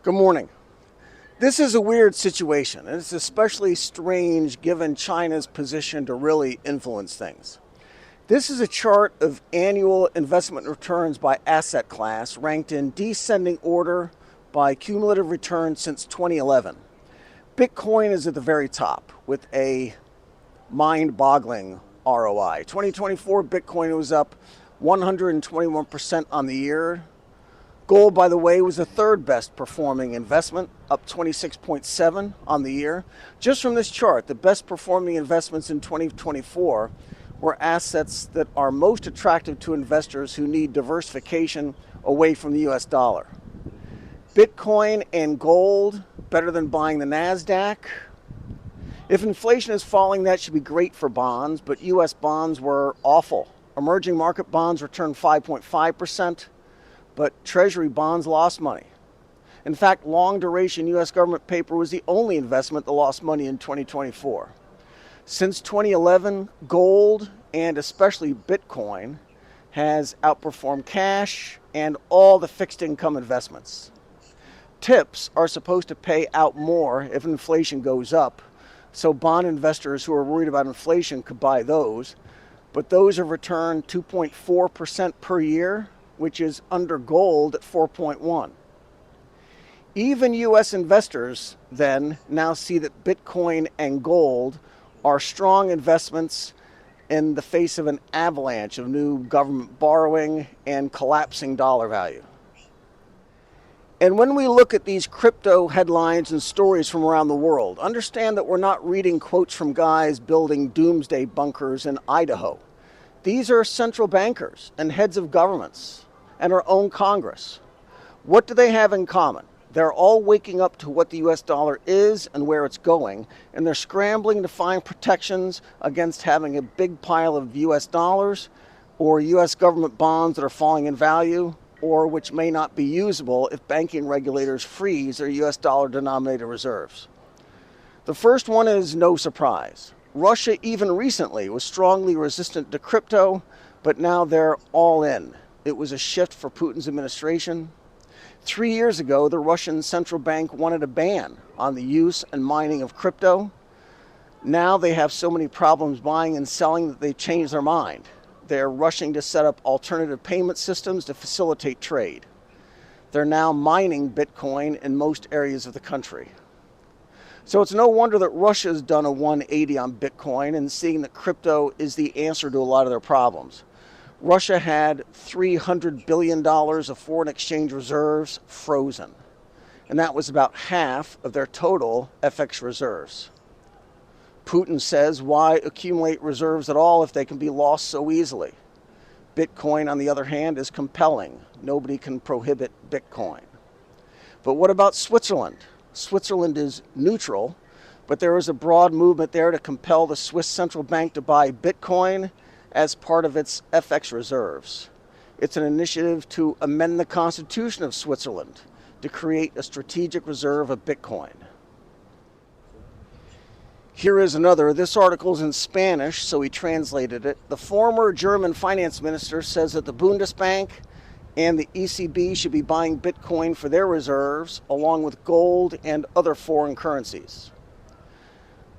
Good morning. This is a weird situation, and it's especially strange given China's position to really influence things. This is a chart of annual investment returns by asset class, ranked in descending order by cumulative returns since 2011. Bitcoin is at the very top with a mind-boggling ROI. 2024 Bitcoin was up 121% on the year. Gold, by the way, was the third best performing investment, up 26.7 on the year. Just from this chart, the best performing investments in 2024 were assets that are most attractive to investors who need diversification away from the US dollar. Bitcoin and gold, better than buying the NASDAQ. If inflation is falling, that should be great for bonds, but US bonds were awful. Emerging market bonds returned 5.5%. But Treasury bonds lost money. In fact, long-duration U.S. government paper was the only investment that lost money in 2024. Since 2011, gold, and especially Bitcoin, has outperformed cash and all the fixed income investments. TIPS are supposed to pay out more if inflation goes up, so bond investors who are worried about inflation could buy those, but those have returned 2.4% per year, which is under gold at 4.1. Even U.S. investors then now see that Bitcoin and gold are strong investments in the face of an avalanche of new government borrowing and collapsing dollar value. And when we look at these crypto headlines and stories from around the world, understand that we're not reading quotes from guys building doomsday bunkers in Idaho. These are central bankers and heads of governments and our own Congress. What do they have in common? They're all waking up to what the US dollar is and where it's going, and they're scrambling to find protections against having a big pile of US dollars or US government bonds that are falling in value, or which may not be usable if banking regulators freeze their US dollar denominated reserves. The first one is no surprise. Russia even recently was strongly resistant to crypto, but now they're all in. It was a shift for Putin's administration. 3 years ago, the Russian central bank wanted a ban on the use and mining of crypto. Now they have so many problems buying and selling that they've changed their mind. They're rushing to set up alternative payment systems to facilitate trade. They're now mining Bitcoin in most areas of the country. So it's no wonder that Russia's done a 180 on Bitcoin and seeing that crypto is the answer to a lot of their problems. Russia had $300 billion of foreign exchange reserves frozen, and that was about half of their total FX reserves. Putin says, why accumulate reserves at all if they can be lost so easily? Bitcoin, on the other hand, is compelling. Nobody can prohibit Bitcoin. But what about Switzerland? Switzerland is neutral, but there is a broad movement there to compel the Swiss central bank to buy Bitcoin as part of its FX reserves. It's an initiative to amend the Constitution of Switzerland to create a strategic reserve of Bitcoin. Here is another. This article is in Spanish, so he translated it. The former German finance minister says that the Bundesbank and the ECB should be buying Bitcoin for their reserves, along with gold and other foreign currencies.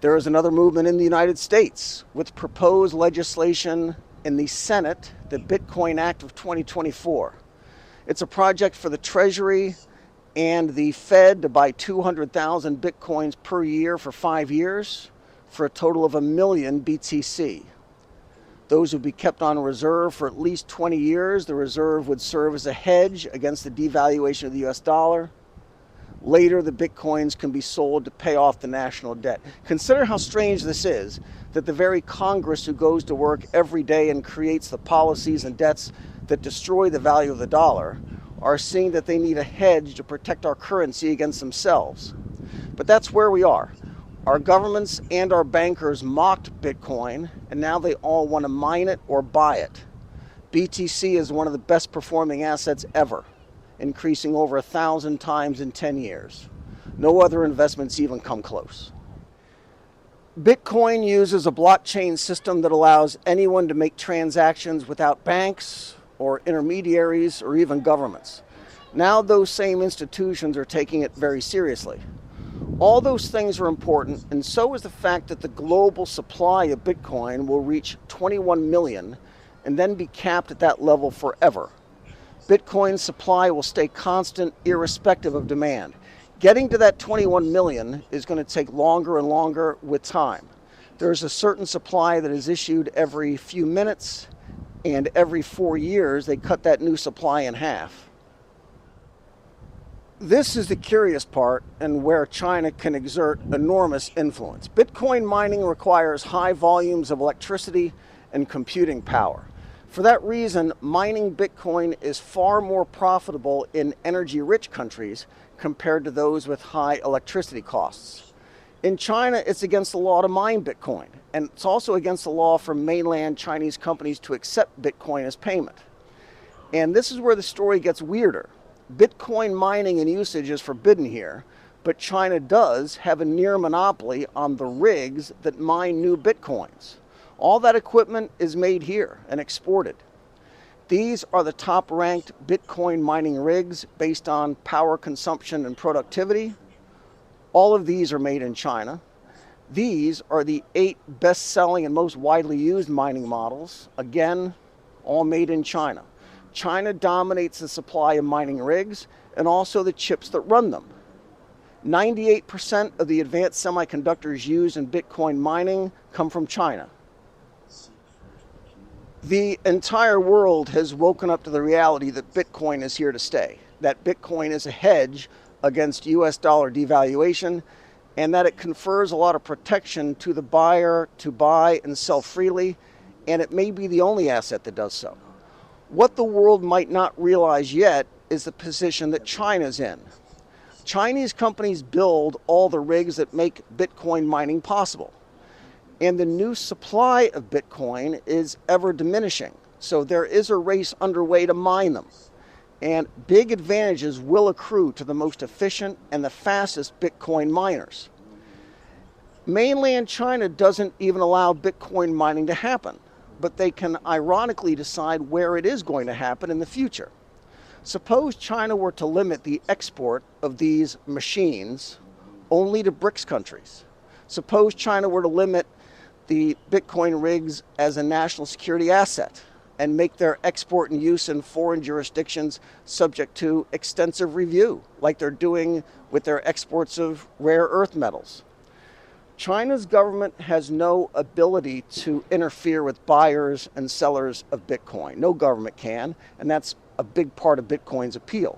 There is another movement in the United States with proposed legislation in the Senate, the Bitcoin Act of 2024. It's a project for the Treasury and the Fed to buy 200,000 Bitcoins per year for 5 years for a total of 1 million BTC. Those would be kept on reserve for at least 20 years. The reserve would serve as a hedge against the devaluation of the US dollar. Later, the Bitcoins can be sold to pay off the national debt. Consider how strange this is, that the very Congress who goes to work every day and creates the policies and debts that destroy the value of the dollar are seeing that they need a hedge to protect our currency against themselves. But that's where we are. Our governments and our bankers mocked Bitcoin, and now they all want to mine it or buy it. BTC is one of the best performing assets ever, increasing over 1,000 times in 10 years. No other investments even come close. Bitcoin uses a blockchain system that allows anyone to make transactions without banks or intermediaries or even governments. Now those same institutions are taking it very seriously. All those things are important, and so is the fact that the global supply of Bitcoin will reach 21 million and then be capped at that level forever. Bitcoin's supply will stay constant irrespective of demand. Getting to that 21 million is going to take longer and longer with time. There's a certain supply that is issued every few minutes, and every 4 years they cut that new supply in half. This is the curious part and where China can exert enormous influence. Bitcoin mining requires high volumes of electricity and computing power. For that reason, mining Bitcoin is far more profitable in energy-rich countries compared to those with high electricity costs. In China, it's against the law to mine Bitcoin, and it's also against the law for mainland Chinese companies to accept Bitcoin as payment. And this is where the story gets weirder. Bitcoin mining and usage is forbidden here, but China does have a near monopoly on the rigs that mine new Bitcoins. All that equipment is made here and exported. These are the top-ranked Bitcoin mining rigs based on power consumption and productivity. All of these are made in China. These are the 8 best-selling and most widely used mining models, again, all made in China. China dominates the supply of mining rigs and also the chips that run them. 98% of the advanced semiconductors used in Bitcoin mining come from China. The entire world has woken up to the reality that Bitcoin is here to stay, that Bitcoin is a hedge against US dollar devaluation, and that it confers a lot of protection to the buyer to buy and sell freely, and it may be the only asset that does so. What the world might not realize yet is the position that China's in. Chinese companies build all the rigs that make Bitcoin mining possible. And the new supply of Bitcoin is ever diminishing. So there is a race underway to mine them. And big advantages will accrue to the most efficient and the fastest Bitcoin miners. Mainland China doesn't even allow Bitcoin mining to happen, but they can ironically decide where it is going to happen in the future. Suppose China were to limit the export of these machines only to BRICS countries. Suppose China were to limit the Bitcoin rigs as a national security asset and make their export and use in foreign jurisdictions subject to extensive review, like they're doing with their exports of rare earth metals. China's government has no ability to interfere with buyers and sellers of Bitcoin. No government can, and that's a big part of Bitcoin's appeal.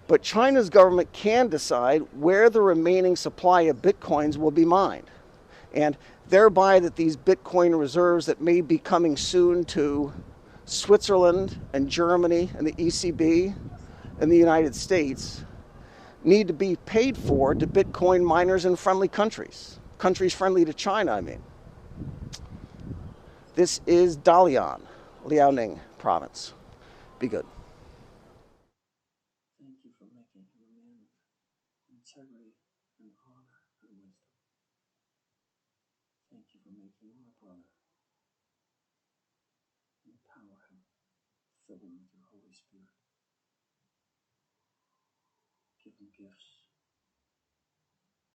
But China's government can decide where the remaining supply of Bitcoins will be mined, and thereby that these Bitcoin reserves that may be coming soon to Switzerland and Germany and the ECB and the United States need to be paid for to Bitcoin miners in friendly countries. Countries friendly to China, I mean. This is Dalian, Liaoning province. Be good. Thank you for making him a man of integrity and honor and wisdom. Thank you for making him a brother. Empower him. Fill him with your Holy Spirit. Give him gifts